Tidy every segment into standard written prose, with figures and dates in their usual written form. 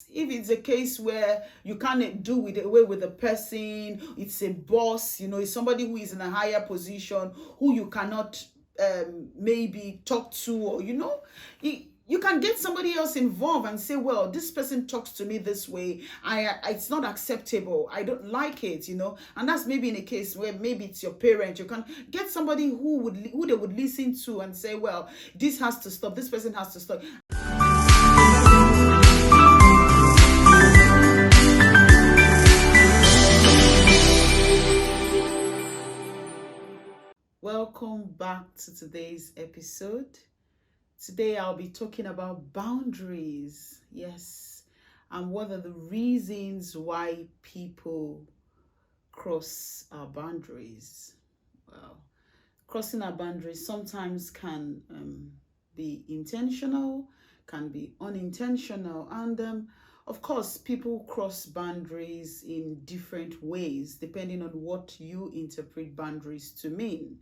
If it's a case where you can't do with away with the person, it's a boss, it's somebody who is in a higher position who you cannot maybe talk to, or you can get somebody else involved and say, well, this person talks to me this way, it's not acceptable, I don't like it, and that's maybe in a case where maybe it's your parent. You can get somebody who they would listen to and say, well, this has to stop, this person has to stop. Welcome back to today's episode. Today I'll be talking about boundaries. Yes, and what are the reasons why people cross our boundaries? Well, crossing our boundaries sometimes can be intentional, can be unintentional, and of course, people cross boundaries in different ways depending on what you interpret boundaries to mean.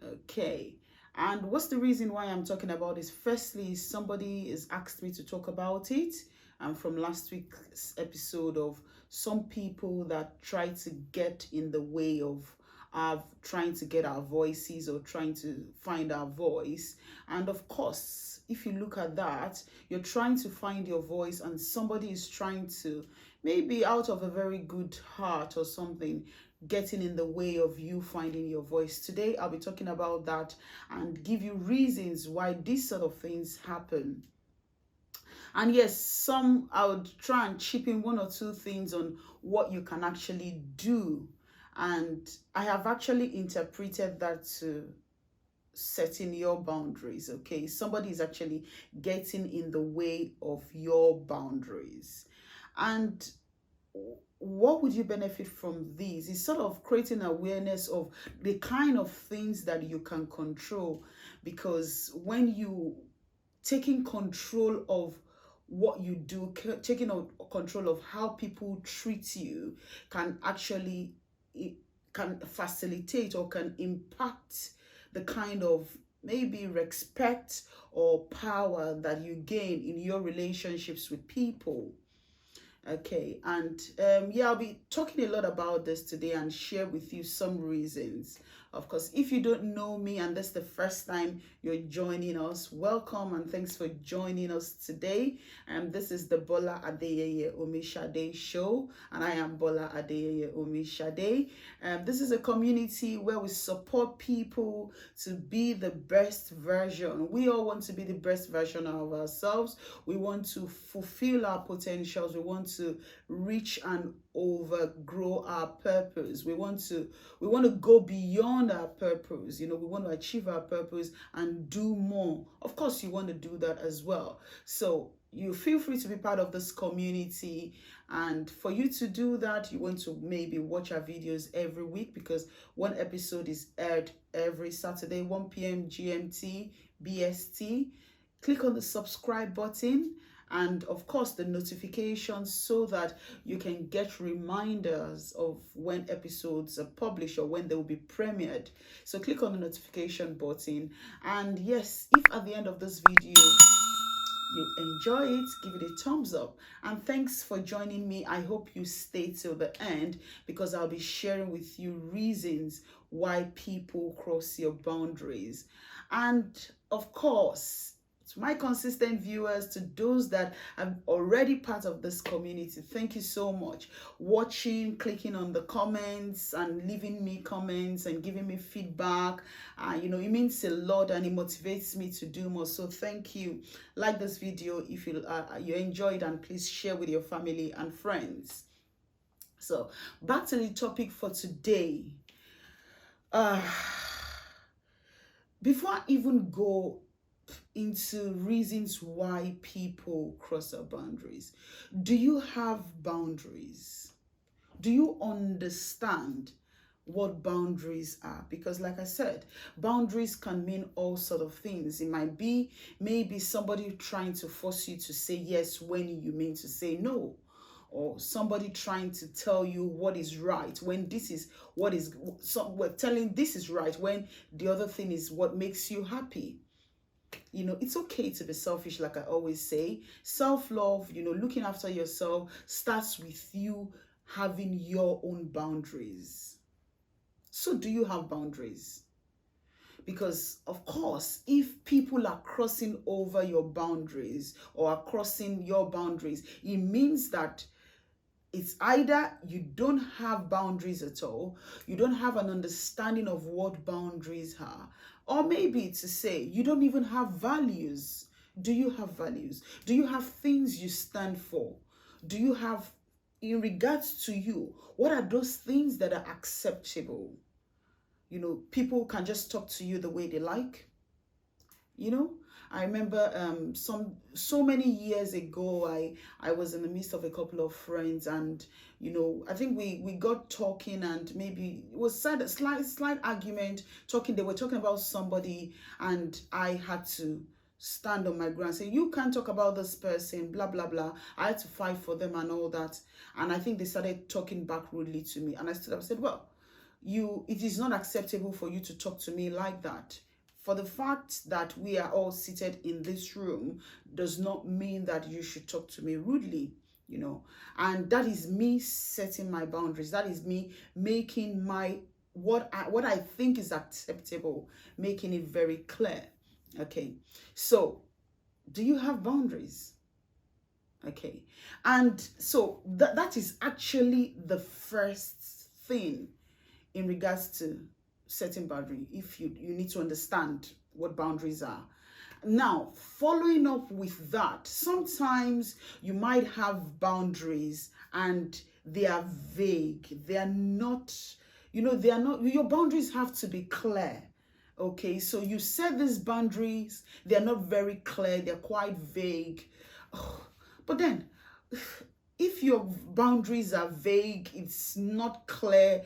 Okay. And what's the reason why I'm talking about this? Firstly, somebody has asked me to talk about it. And from last week's episode of some people that try to get in the way of trying to get our voices or trying to find our voice. And of course, if you look at that, you're trying to find your voice and somebody is trying to, maybe out of a very good heart or something, getting in the way of you finding your voice. Today, I'll be talking about that and give you reasons why these sort of things happen. And yes, I would try and chip in one or two things on what you can actually do. And I have actually interpreted that to setting your boundaries. Okay, somebody is actually getting in the way of your boundaries. And what would you benefit from these? It's sort of creating awareness of the kind of things that you can control, because when you taking control of what you do, taking control of how people treat you, can actually, it can facilitate or can impact the kind of maybe respect or power that you gain in your relationships with people. Okay, and yeah, I'll be talking a lot about this today and share with you some reasons. Of course, if you don't know me and this is the first time you're joining us, welcome and thanks for joining us today. This is the Bola Adeyeye Omishade show, and I am Bola Adeyeye Omishade. This is a community where we support people to be the best version. We all want to be the best version of ourselves. We want to fulfill our potentials. We want to reach and overgrow our purpose. We want to go beyond our purpose. We want to achieve our purpose and do more. Of course, you want to do that as well. So you feel free to be part of this community, and for you to do that, you want to maybe watch our videos every week, because one episode is aired every Saturday, 1 p.m. GMT BST. Click on the subscribe button and of course the notifications, so that you can get reminders of when episodes are published or when they will be premiered. So click on the notification button, and yes, if at the end of this video you enjoy it, give it a thumbs up. And thanks for joining me. I hope you stay till the end, because I'll be sharing with you reasons why people cross your boundaries. And of course, to my consistent viewers, to those that are already part of this community, thank you so much. Watching, clicking on the comments and leaving me comments and giving me feedback. It means a lot and it motivates me to do more. So thank you. Like this video if you enjoyed, and please share with your family and friends. So back to the topic for today. Before I even go into reasons why people cross our boundaries, do you have boundaries? Do you understand what boundaries are? Because like I said, boundaries can mean all sort of things. It might be maybe somebody trying to force you to say yes when you mean to say no, or somebody trying to tell you what is right when this is what is, we're telling this is right when the other thing is what makes you happy. It's okay to be selfish, like I always say. Self-love, looking after yourself starts with you having your own boundaries. So do you have boundaries? Because, of course, if people are crossing over your boundaries or are crossing your boundaries, it means that it's either you don't have boundaries at all, you don't have an understanding of what boundaries are, or maybe to say you don't even have values. Do you have values? Do you have things you stand for? Do you have, in regards to you, what are those things that are acceptable? People can just talk to you the way they like. I remember so many years ago, I was in the midst of a couple of friends, and I think we got talking, and maybe it was a slight argument. They were talking about somebody, and I had to stand on my ground, say, you can't talk about this person, blah blah blah. I had to fight for them and all that. And I think they started talking back rudely to me, and I stood up and said, well, it is not acceptable for you to talk to me like that. For the fact that we are all seated in this room does not mean that you should talk to me rudely, and that is me setting my boundaries. That is me making what I think is acceptable, making it very clear. Okay, so do you have boundaries? Okay, and so that is actually the first thing in regards to setting boundary. If you need to understand what boundaries are. Now, following up with that, sometimes you might have boundaries and they are vague. They are not, your boundaries have to be clear. Okay, so you set these boundaries, they're not very clear, they're quite vague. But then, if your boundaries are vague, it's not clear,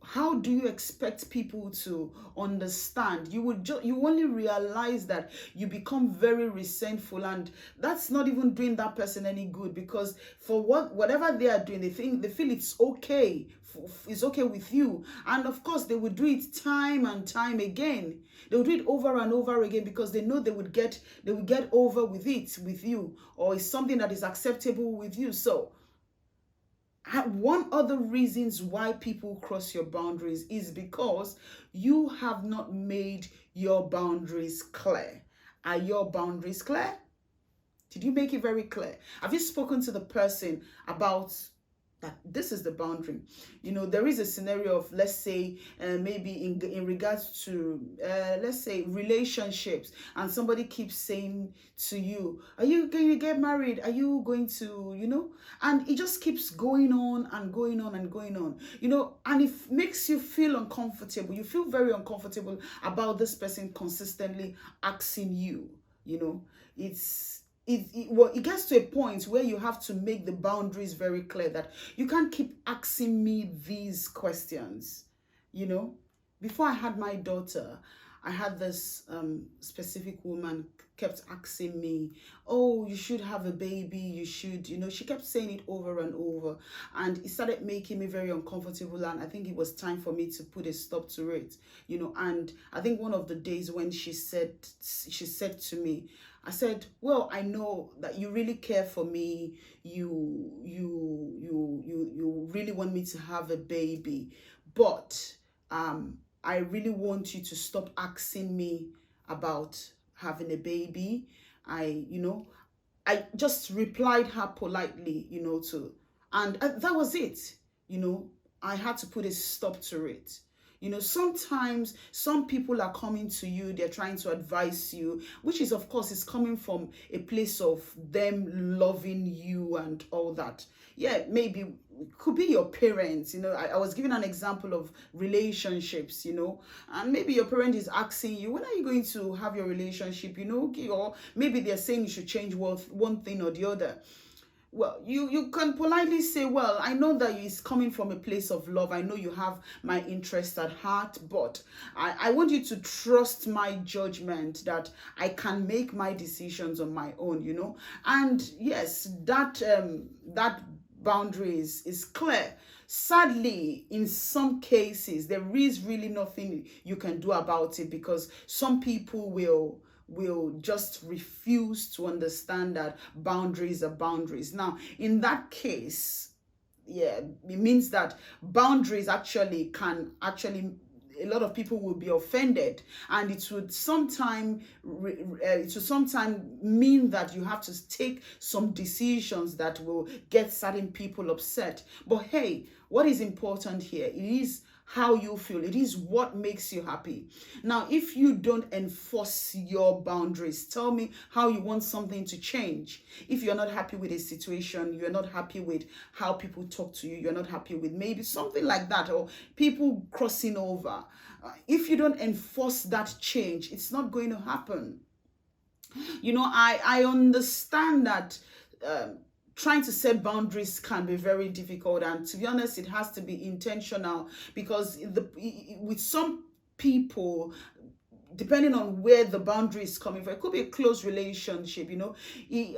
how do you expect people to understand? You only realize that you become very resentful, and that's not even doing that person any good, because for whatever they are doing, they feel it's okay. It's okay with you, and of course they would do it time and time again. They would do it over and over again because they know they would get over with it with you, or it's something that is acceptable with you. So one other reasons why people cross your boundaries is because you have not made your boundaries clear. Are your boundaries clear? Did you make it very clear? Have you spoken to the person about that this is the boundary? There is a scenario of, let's say, maybe in regards to, let's say, relationships, and somebody keeps saying to you, are you going to get married? Are you going to, and it just keeps going on and going on and going on, and it makes you feel uncomfortable. You feel very uncomfortable about this person consistently asking you, it gets to a point where you have to make the boundaries very clear, that you can't keep asking me these questions. Before I had my daughter, I had this specific woman kept asking me, oh, you should have a baby, you should, she kept saying it over and over, and it started making me very uncomfortable, and I think it was time for me to put a stop to it, and I think one of the days when she said to me, I said, well, I know that you really care for me. You really want me to have a baby, but I really want you to stop asking me about having a baby. I just replied her politely, and that was it. I had to put a stop to it. Sometimes some people are coming to you, they're trying to advise you, which is, of course, is coming from a place of them loving you and all that. Yeah, maybe it could be your parents. I was giving an example of relationships, and maybe your parent is asking you, when are you going to have your relationship, or maybe they're saying you should change one thing or the other. Well, you can politely say, well, I know that it's coming from a place of love. I know you have my interest at heart, but I want you to trust my judgment, that I can make my decisions on my own, And yes, that boundary is clear. Sadly, in some cases, there is really nothing you can do about it, because some people will will just refuse to understand that boundaries are boundaries. Now, in that case, yeah, it means that boundaries actually can actually, a lot of people will be offended, and it would sometime mean that you have to take some decisions that will get certain people upset. But hey, what is important here? It is how you feel. It is what makes you happy. Now, if you don't enforce your boundaries, tell me how you want something to change. If you're not happy with a situation, you're not happy with how people talk to you, you're not happy with maybe something like that, or people crossing over. If you don't enforce that change, it's not going to happen. I understand that trying to set boundaries can be very difficult, and to be honest, it has to be intentional, because with some people, depending on where the boundary is coming from, it could be a close relationship,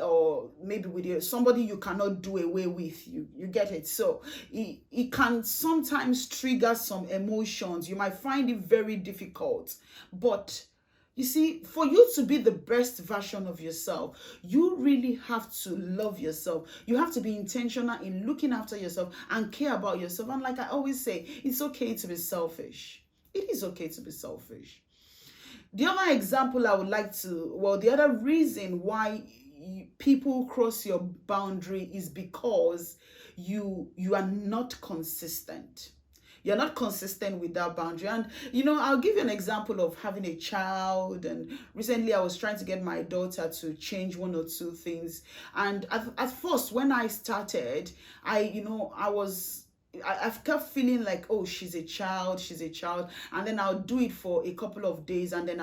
or maybe with somebody you cannot do away with. You get it? So it can sometimes trigger some emotions. You might find it very difficult, but you see, for you to be the best version of yourself, you really have to love yourself. You have to be intentional in looking after yourself and care about yourself. And like I always say, it's okay to be selfish. It is okay to be selfish. The other example I would like to, the other reason why people cross your boundary is because you are not consistent. You're not consistent with that boundary. And, I'll give you an example of having a child. And recently I was trying to get my daughter to change one or two things. And at first, when I started, I kept feeling like, oh, she's a child. And then I'll do it for a couple of days, and then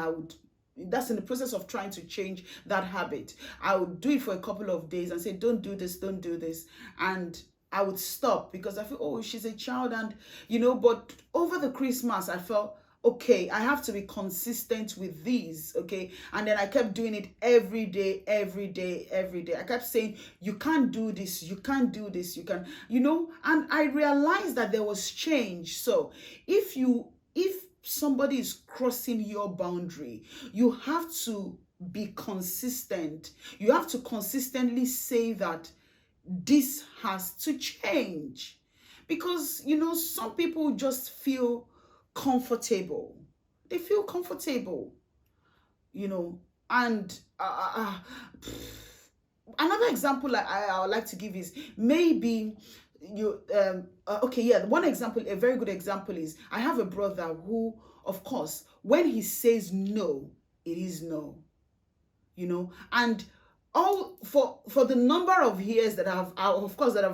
that's in the process of trying to change that habit. I would do it for a couple of days and say, don't do this. And I would stop because I feel, oh, she's a child. And, but over the Christmas, I felt, okay, I have to be consistent with these, okay? And then I kept doing it every day. I kept saying, you can't do this, you can, and I realized that there was change. So if somebody is crossing your boundary, you have to be consistent. You have to consistently say that this has to change, because some people just feel comfortable. They feel comfortable, and another example I would like to give is maybe one example, a very good example is, I have a brother who, of course, when he says no, it is no, and all for the number of years that I've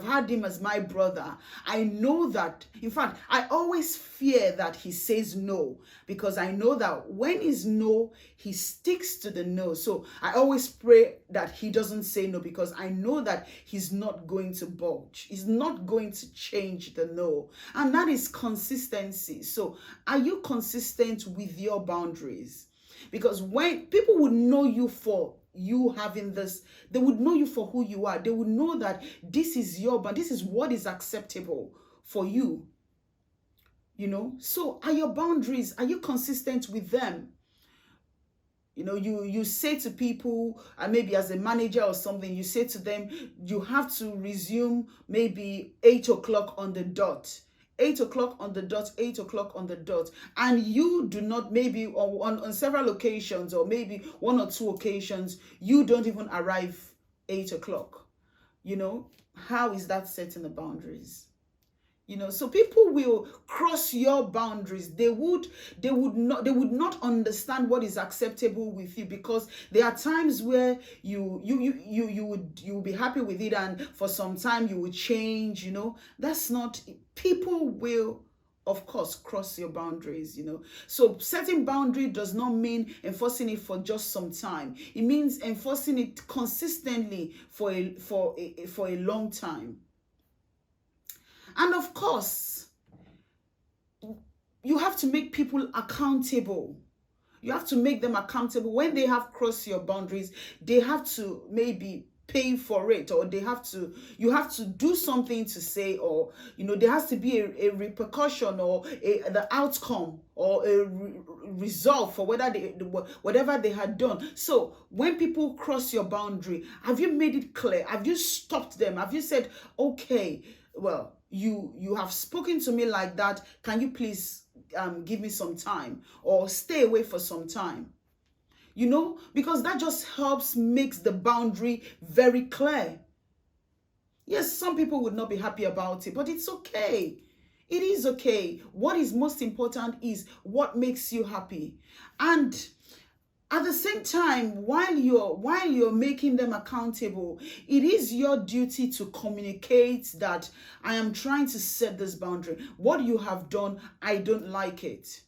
had him as my brother, I know that, in fact, I always fear that he says no, because I know that when he's no, he sticks to the no. So I always pray that he doesn't say no, because I know that he's not going to budge. He's not going to change the no. And that is consistency. So are you consistent with your boundaries? Because when people would know you for you having this, they would know you for who you are. They would know that this is this is what is acceptable for you. So are your boundaries, are you consistent with them? You say to people, and maybe as a manager or something, you say to them, you have to resume maybe 8 o'clock on the dot. 8 o'clock on the dot, 8 o'clock on the dot, and you do not, maybe on several occasions, or maybe 1 or 2 occasions, you don't even arrive 8 o'clock. How is that setting the boundaries? So people will cross your boundaries. They would not understand what is acceptable with you, because there are times where you will be happy with it, and for some time you will change. That's not, people will, of course, cross your boundaries. So setting boundary does not mean enforcing it for just some time. It means enforcing it consistently for a long time. And of course, you have to make people accountable. You have to make them accountable. When they have crossed your boundaries, they have to maybe pay for it, or you have to do something to say, or there has to be a repercussion, or the outcome, or a result for whatever they had done. So when people cross your boundary, have you made it clear? Have you stopped them? Have you said, okay, well, you have spoken to me like that, can you please give me some time, or stay away for some time? Because that just helps makes the boundary very clear. Yes, some people would not be happy about it, but it's okay. It is okay. What is most important is what makes you happy. And at the same time, while you're making them accountable, it is your duty to communicate that I am trying to set this boundary. What you have done, I don't like it.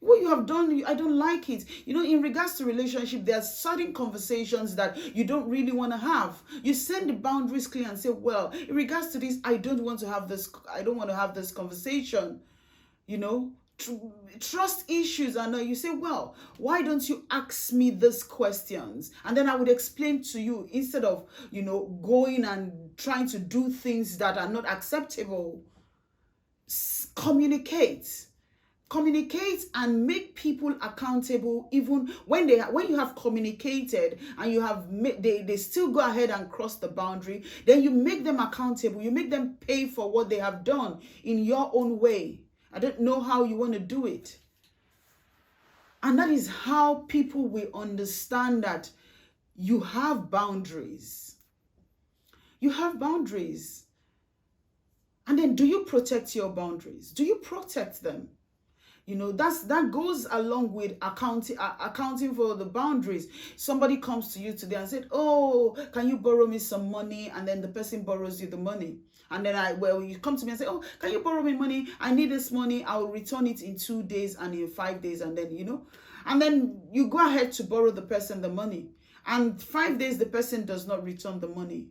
What you have done, I don't like it. In regards to relationship, there are certain conversations that you don't really want to have. You send the boundaries clear and say, well, in regards to this, I don't want to have this conversation. Trust issues, and you say, well, why don't you ask me these questions, and then I would explain to you, instead of going and trying to do things that are not acceptable. Communicate and make people accountable. Even when you have communicated and you have they still go ahead and cross the boundary, then you make them accountable. You make them pay for what they have done in your own way. I don't know how you want to do it. And that is how people will understand that you have boundaries. You have boundaries. And then, do you protect your boundaries? Do you protect them? That goes along with accounting for the boundaries. Somebody comes to you today and said, oh, can you borrow me some money? And then the person borrows you the money. And then you come to me and say, oh, can you borrow me money? I need this money. I'll return it in 2 days and in 5 days. And then, and then you go ahead to borrow the person the money. And 5 days, the person does not return the money,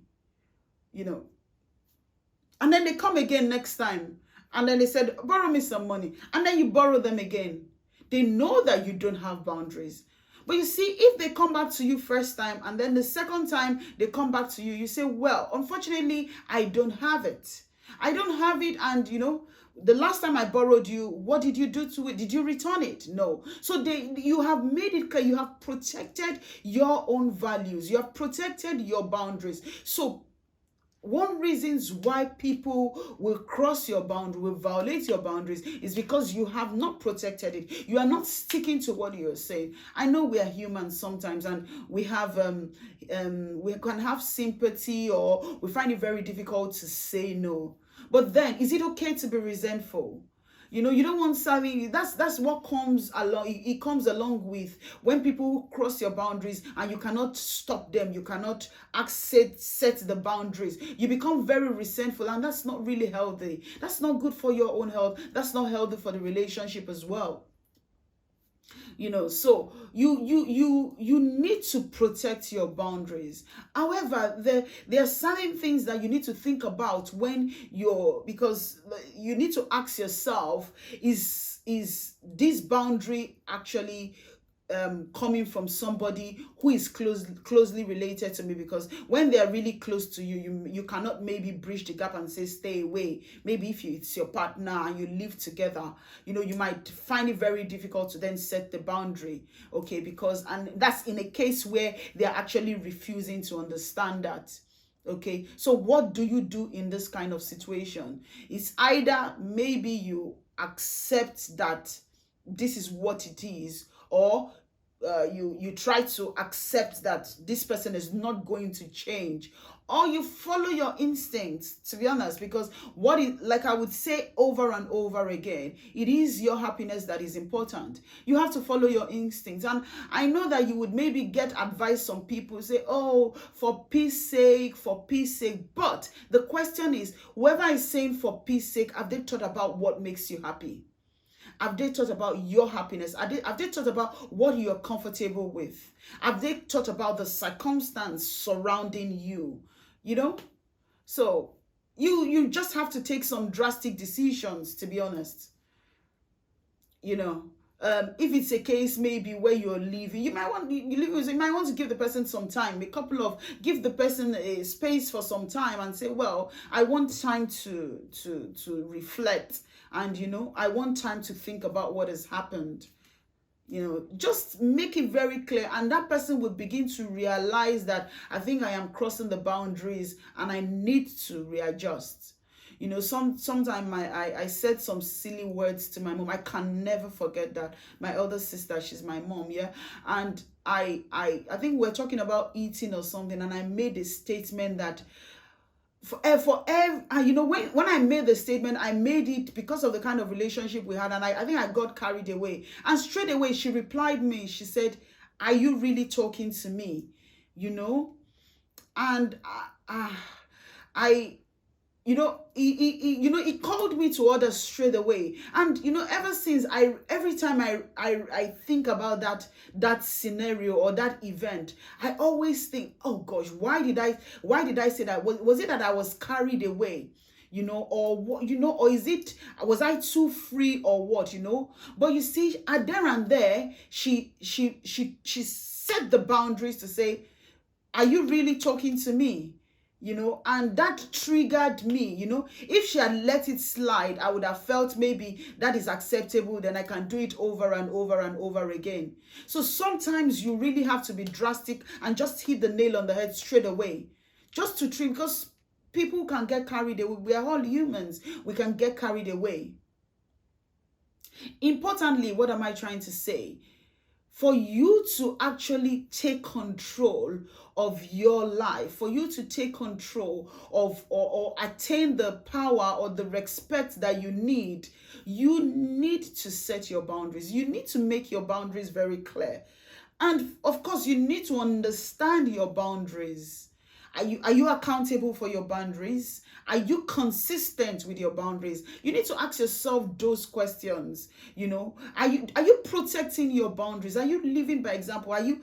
And then they come again next time. And then they said, borrow me some money. And then you borrow them again. They know that you don't have boundaries. But you see, if they come back to you first time, and then the second time they come back to you, you say, well, unfortunately, I don't have it. I don't have it. And, the last time I borrowed you, what did you do to it? Did you return it? No. So you have made it clear. You have protected your own values. You have protected your boundaries. So one reasons why people will cross your boundary, will violate your boundaries, is because you have not protected it. You are not sticking to what you're saying. I know we are humans sometimes, and we have we can have sympathy, or we find it very difficult to say no. But then, is it okay to be resentful? You don't want something. That's what comes along. It comes along with when people cross your boundaries and you cannot stop them. You cannot set the boundaries. You become very resentful, and that's not really healthy. That's not good for your own health. That's not healthy for the relationship as well. So you need to protect your boundaries. However, there are certain things that you need to think about because you need to ask yourself, is this boundary actually coming from somebody who is closely related to me? Because when they are really close to you cannot maybe bridge the gap and say stay away. Maybe if it's your partner and you live together, you might find it very difficult to then set the boundary. Okay, and that's in a case where they are actually refusing to understand that. Okay, so what do you do in this kind of situation? It's either maybe you accept that this is what it is, or you try to accept that this person is not going to change, or you follow your instincts, to be honest, because like I would say over and over again, it is your happiness that is important. You have to follow your instincts. And I know that you would maybe get advice from people say, oh, for peace sake, but the question is, whoever is saying for peace sake, have they thought about what makes you happy? Have they thought about your happiness? Have they thought about what you're comfortable with? Have they thought about the circumstance surrounding you? So you just have to take some drastic decisions, to be honest. If it's a case maybe where you're leaving, you might want you might want to give the person some time, give the person a space for some time and say, well, I want time to reflect, and I want time to think about what has happened. Just make it very clear, and that person will begin to realize that I think I am crossing the boundaries and I need to readjust. Sometimes I said some silly words to my mom. I can never forget that. My elder sister, she's my mom, yeah. And I think we're talking about eating or something, and I made a statement that when I made the statement, I made it because of the kind of relationship we had, and I think I got carried away. And straight away she replied me. She said, "Are you really talking to me?" And I he called me to order straight away. And ever since, every time I think about that scenario or that event, I always think, oh gosh, why did I say that? Was it that I was carried away? Or what, or was I too free or what? But you see, there and there, she set the boundaries to say, are you really talking to me? And that triggered me. If she had let it slide, I would have felt maybe that is acceptable, then I can do it over and over and over again. So sometimes you really have to be drastic and just hit the nail on the head straight away, just to treat, because people can get carried away. We are all humans. We can get carried away. Importantly, what am I trying to say? For you to actually take control of your life, for you to take control of or attain the power or the respect that you need to set your boundaries. You need to make your boundaries very clear. And of course, you need to understand your boundaries. Are you accountable for your boundaries? Are you consistent with your boundaries? You need to ask yourself those questions. Are you protecting your boundaries? Are you living by example? Are you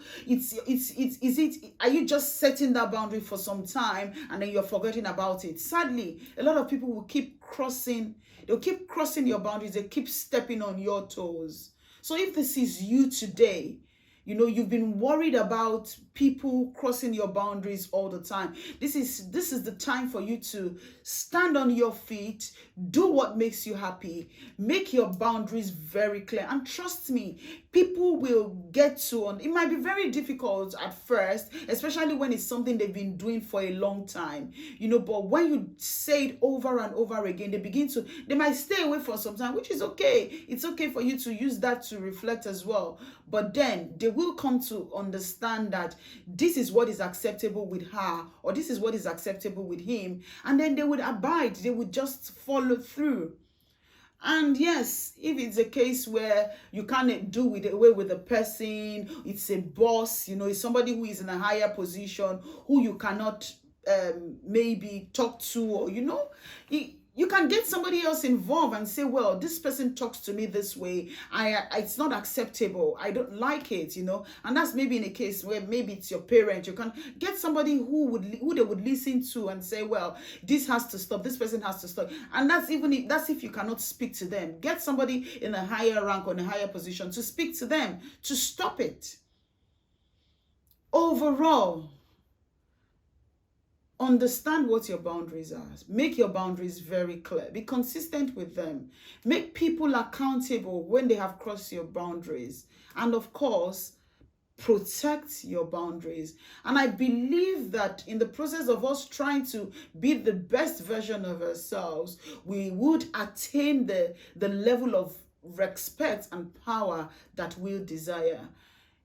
just setting that boundary for some time and then you're forgetting about it? Sadly, a lot of people will keep crossing. They'll keep crossing your boundaries. They keep stepping on your toes. So if this is you today, you've been worried about people crossing your boundaries all the time. This is the time for you to stand on your feet, do what makes you happy, make your boundaries very clear. And trust me, people will get to it might be very difficult at first, especially when it's something they've been doing for a long time. But when you say it over and over again, they might stay away for some time, which is okay. It's okay for you to use that to reflect as well. But then they will come to understand that this is what is acceptable with her, or this is what is acceptable with him, and then they would abide. They would just follow through. And yes, if it's a case where you can't do away with the person, it's a boss, it's somebody who is in a higher position, who you cannot maybe talk to, or you can get somebody else involved and say, well, this person talks to me this way. It's not acceptable. I don't like it, And that's maybe in a case where maybe it's your parent. You can get somebody who they would listen to and say, well, this has to stop. This person has to stop. And that's if you cannot speak to them. Get somebody in a higher rank or in a higher position to speak to them, to stop it. Overall, understand what your boundaries are. Make your boundaries very clear. Be consistent with them. Make people accountable when they have crossed your boundaries. And of course, protect your boundaries. And I believe that in the process of us trying to be the best version of ourselves, we would attain the level of respect and power that we desire.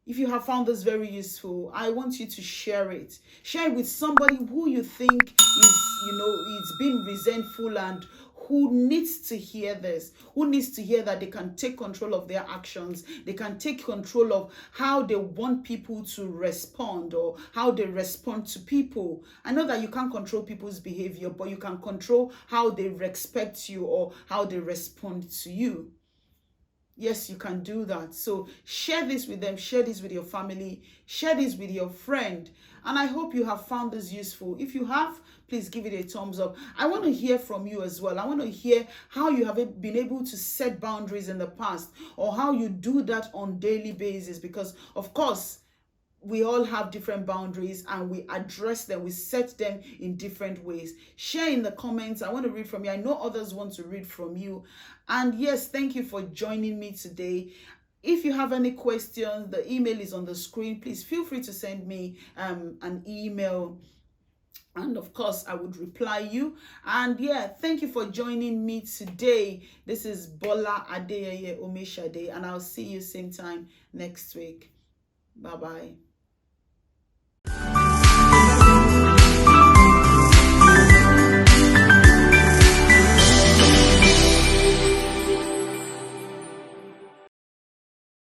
If you have found this very useful, I want you to share it. Share it with somebody who you think is being resentful and who needs to hear this, who needs to hear that they can take control of their actions. They can take control of how they want people to respond or how they respond to people. I know that you can't control people's behavior, but you can control how they respect you or how they respond to you. Yes, you can do that. So share this with them, share this with your family, share this with your friend. And I hope you have found this useful. If you have, please give it a thumbs up. I want to hear from you as well. I want to hear how you have been able to set boundaries in the past, or how you do that on daily basis, because of course we all have different boundaries and we address them, we set them in different ways. Share in the comments. I want to read from you. I know others want to read from you. And yes, thank you for joining me today. If you have any questions, the email is on the screen. Please feel free to send me an email, and of course I would reply you. And yeah, thank you for joining me today. This is Bola Adeyeye Omeshade, and I'll see you same time next week. Bye bye.